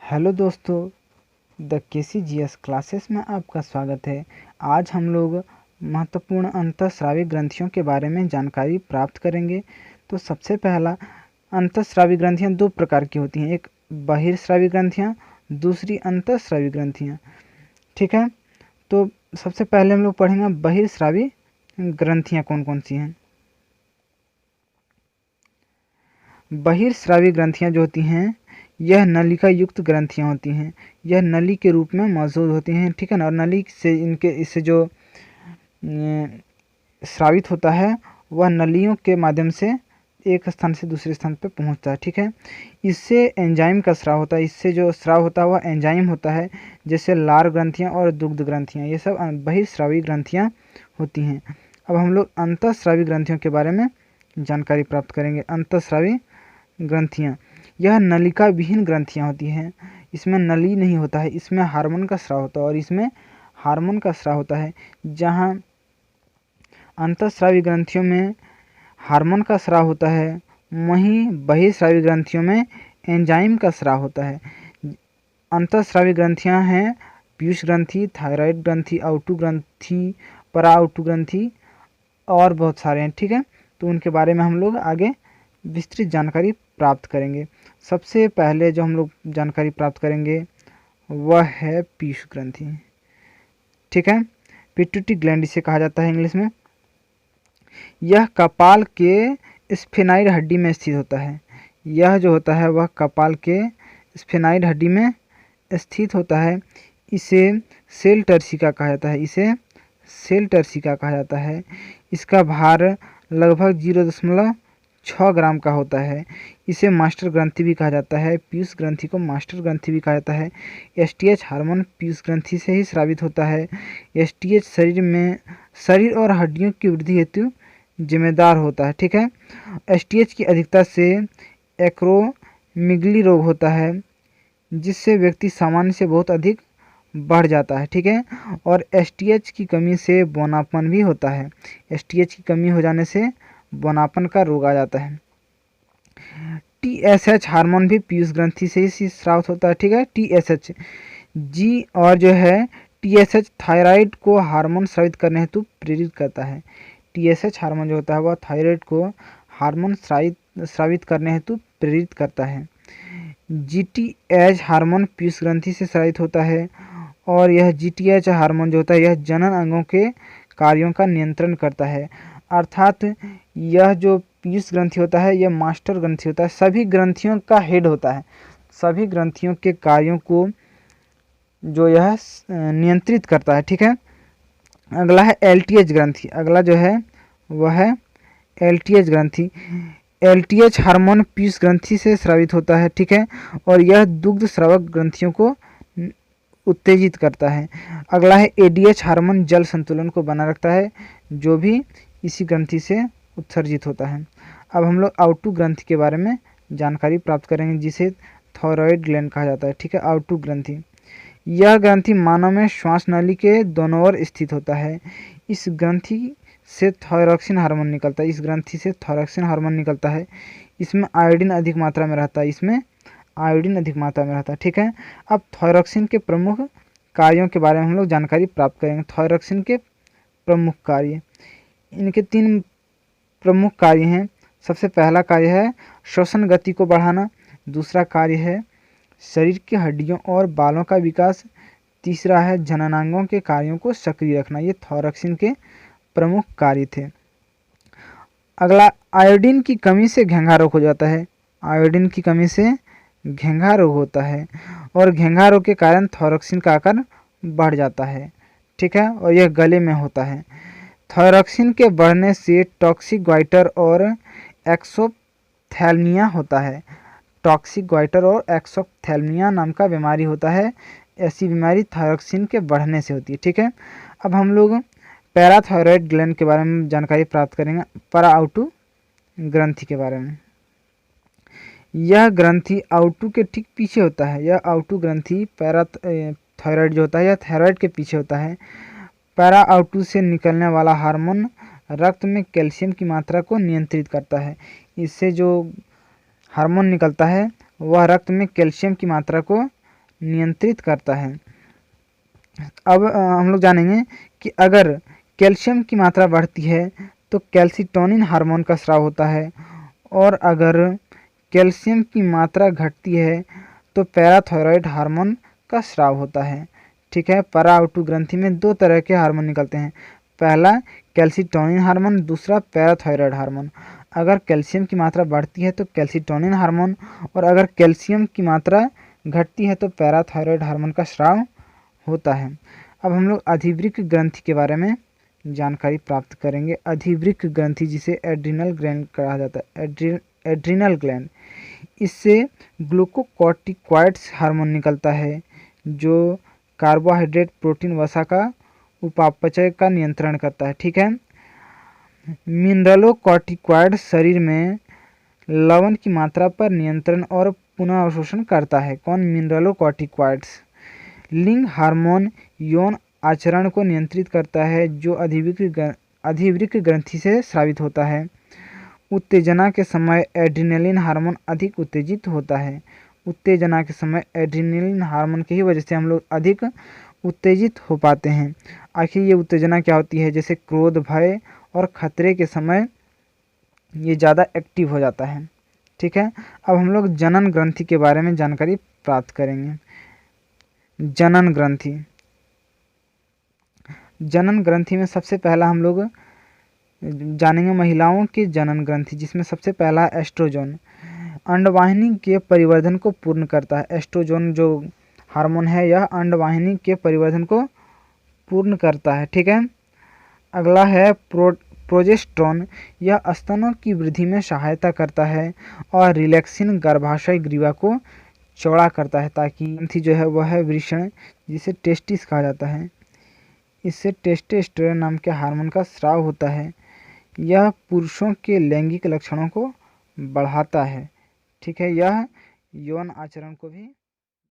Hello दोस्तों, the केसीजीएस classes में आपका स्वागत है। आज हम लोग महत्वपूर्ण अंतःस्रावी ग्रंथियों के बारे में जानकारी प्राप्त करेंगे। तो सबसे पहला, अंतःस्रावी ग्रंथियां दो प्रकार की होती हैं, एक बहिर्स्रावी ग्रंथियां, दूसरी अंतःस्रावी ग्रंथियां। ठीक है, तो सबसे पहले हम लोग पढ़ेंगे बहिर्स्रावी ग्रंथियां कौन कौन सी हैं। बहिर्स्रावी ग्रंथियां जो होती हैं यह नलिका युक्त ग्रंथियां होती हैं। यह नली के रूप में मौजूद होती हैं, ठीक है ना। और नली से इससे जो स्रावित होता है वह नलियों के माध्यम से एक स्थान से दूसरे स्थान पर पहुंचता है, ठीक है। इससे एंजाइम का स्राव होता है। इससे जो स्राव होता है वह एंजाइम होता है, जैसे लार ग्रंथियां और दुग्ध ग्रंथियां, ये सब बहिर्स्रावी ग्रंथियां होती हैं। अब हम लोग अंतःस्रावी ग्रंथियों के बारे में जानकारी प्राप्त करेंगे। अंतःस्रावी ग्रंथियां यह नलिका विहीन ग्रंथियां होती हैं। इसमें नली नहीं होता है, इसमें हार्मोन का स्राव होता है और इसमें हार्मोन का स्राव होता है। जहां अंतःस्रावी ग्रंथियों में हार्मोन का स्राव होता है, वहीं बहिर्स्रावी ग्रंथियों में एंजाइम का स्राव होता है। अंतःस्रावी ग्रंथियां हैं पीयूष ग्रंथि, थायराइड ग्रंथि, आउटू ग्रंथि, परा आउटू ग्रंथि और बहुत सारे हैं, ठीक है। तो उनके बारे में हम लोग आगे विस्तृत जानकारी प्राप्त करेंगे। सबसे पहले जो हम लोग जानकारी प्राप्त करेंगे वह है पीयूष ग्रंथि, ठीक है। पिट्यूटरी ग्लैंड इसे कहा जाता है इंग्लिश में। यह कपाल के स्फेनाइड हड्डी में स्थित होता है। यह जो होता है वह कपाल के स्फेनाइड हड्डी में स्थित होता है। इसे सेल टर्सिका कहा जाता है। इसे सेल टर्सिका कहा जाता है। इसका भार लगभग 0.6 ग्राम का होता है। इसे मास्टर ग्रंथि भी कहा जाता है। पीयूष ग्रंथि को मास्टर ग्रंथि भी कहा जाता है। एसटीएच हार्मोन पीयूष ग्रंथि से ही स्रावित होता है। एसटीएच शरीर और हड्डियों की वृद्धि हेतु जिम्मेदार होता है, ठीक है। एसटीएच की अधिकता से एक्रोमिगली रोग होता है, जिससे व्यक्ति सामान्य से बहुत अधिक बढ़ जाता है, ठीक है। और एसटीएच की कमी से बौनापन भी होता है। एसटीएच की कमी हो जाने से बौनापन का रोग आ जाता है। टीएसएच हार्मोन भी पीयूष ग्रंथि से ही स्रावित होता है, ठीक है। टीएसएच जी और जो है टीएसएच थायराइड को हार्मोन स्रावित करने हेतु प्रेरित करता है। टीएसएच हार्मोन जो होता है वह थायराइड को हार्मोन स्रावित करने हेतु प्रेरित करता है। जीटीएच हार्मोन पीयूष ग्रंथि से स्रावित होता है और यह जीटीएच हार्मोन जो होता है यह जनन अंगों के कार्यों का नियंत्रण करता है। अर्थात यह जो पीयूष ग्रंथि होता है यह मास्टर ग्रंथि होता है, सभी ग्रंथियों का हेड होता है। सभी ग्रंथियों के कार्यों को जो यह नियंत्रित करता है, ठीक है। अगला है एलटीएच ग्रंथि। अगला जो है वह है एलटीएच ग्रंथि। एलटीएच हार्मोन पीयूष ग्रंथि से स्रावित होता है, ठीक है। और यह दुग्ध स्रावक ग्रंथियों को उत्तेजित करता है। अगला है एडीएच हार्मोन जल संतुलन को बनाए रखता है, जो भी इसी ग्रंथि से उत्सर्जित होता है। अब हम लोग आउटू ग्रंथि के बारे में जानकारी प्राप्त करेंगे, जिसे थायराइड ग्लैंड कहा जाता है, ठीक है। आउटू ग्रंथि यह ग्रंथि मानव में श्वास नली के दोनों ओर स्थित होता है। इस ग्रंथि से थायरॉक्सिन हार्मोन निकलता है। इस ग्रंथि से थायरॉक्सिन हार्मोन निकलता है। इसमें आयोडीन अधिक मात्रा में रहता है। इसमें आयोडीन अधिक मात्रा में रहता है, ठीक है। अब थायरॉक्सिन के प्रमुख कार्यों के बारे में हम लोग जानकारी प्राप्त करेंगे। थायरॉक्सिन के प्रमुख कार्य, इनके 3 प्रमुख कार्य हैं। सबसे पहला कार्य है श्वसन गति को बढ़ाना। दूसरा कार्य है शरीर की हड्डियों और बालों का विकास। तीसरा है जननांगों के कार्यों को सक्रिय रखना। ये थायरॉक्सिन के प्रमुख कार्य थे। अगला, आयोडीन की कमी से घेंघा रोग हो जाता है। आयोडीन की कमी से घेंघा रोग होता है और घेंघा रोग के कारण थायरॉक्सिन का आकार बढ़ जाता है, ठीक है। और यह गले में होता है। थायरॉक्सिन के बढ़ने से टॉक्सिक ग्वाइटर और एक्सोप्थेल्मिया होता है। टॉक्सिक ग्वाइटर और एक्सोप्थेल्मिया नाम का बीमारी होता है। ऐसी बीमारी थायरॉक्सिन के बढ़ने से होती है, ठीक है। अब हम लोग पैराथायरॉयड ग्लैंड के बारे में जानकारी प्राप्त करेंगे, परा आउटू ग्रंथि के बारे में। यह ग्रंथि आउटू के ठीक पीछे होता है। यह आउटू ग्रंथि पैराथायरॉयड जो होता है यह थायराइड के पीछे होता है। पैरा आउटू से निकलने वाला हार्मोन रक्त में कैल्शियम की मात्रा को नियंत्रित करता है। इससे जो हार्मोन निकलता है वह रक्त में कैल्शियम की मात्रा को नियंत्रित करता है। अब हम लोग जानेंगे कि अगर कैल्शियम की मात्रा बढ़ती है तो कैल्सिटोनिन हार्मोन का स्राव होता है, और अगर कैल्शियम की मात्रा घटती है तो पैराथायरॉयड हार्मोन का स्राव होता है। ठीक है, पराउटू ग्रंथि में दो तरह के हार्मोन निकलते हैं, पहला कैल्सिटोनिन हार्मोन, दूसरा पैराथायरॉयड हार्मोन। अगर कैल्शियम की मात्रा बढ़ती है तो कैल्सिटोनिन हार्मोन, और अगर कैल्शियम की मात्रा घटती है तो पैराथायरॉयड हार्मोन का स्राव होता है। अब हम लोग अधिवृक्क ग्रंथि के बारे में जानकारी प्राप्त करेंगे। अधिवृक्क ग्रंथि जिसे एड्रिनल ग्लैंड कहा जाता है, एड्रिनल ग्लैंड, इससे ग्लूकोकॉर्टिकॉइड्स हार्मोन निकलता है जो कार्बोहाइड्रेट, प्रोटीन, वसा का उपापचय का नियंत्रण करता है। ठीक है, मिनरलोकॉर्टिकॉइड शरीर में लवण की मात्रा पर नियंत्रण और पुनः अवशोषण करता है। कौन? मिनरलोकॉर्टिकॉइड्स। लिंग हार्मोन यौन आचरण को नियंत्रित करता है जो अधिवृक्क ग्रंथि से स्रावित होता है। उत्तेजना के समय एड्रिनलिन हार्मोन अधिक उत्तेजित होता है। उत्तेजना के समय एड्रिनलिन हार्मोन की ही वजह से हम लोग अधिक उत्तेजित हो पाते हैं। आखिर ये उत्तेजना क्या होती है? जैसे क्रोध, भय और खतरे के समय ये ज़्यादा एक्टिव हो जाता है। ठीक है, अब हम लोग जनन ग्रंथि के बारे में जानकारी प्राप्त करेंगे। जनन ग्रंथि, जनन ग्रंथि में सबसे पहला हम लोग जानेंगे महिलाओं के जनन ग्रंथि, जिसमें सबसे पहला एस्ट्रोजन अंडवाहिनी के परिवर्धन को पूर्ण करता है। एस्ट्रोजन जो हार्मोन है यह अंडवाहिनी के परिवर्धन को पूर्ण करता है। ठीक है, अगला है प्रोजेस्टेरोन, यह स्तनों की वृद्धि में सहायता करता है, और रिलैक्सिन गर्भाशय ग्रीवा को चौड़ा करता है ताकि ग्रंथि जो है वह है वृषण, जिसे टेस्टिस कहा जाता है। इससे टेस्टोस्टेरोन नाम के हार्मोन का स्राव होता है। यह पुरुषों के लैंगिक लक्षणों को बढ़ाता है। ठीक है, यह यौन आचरण को भी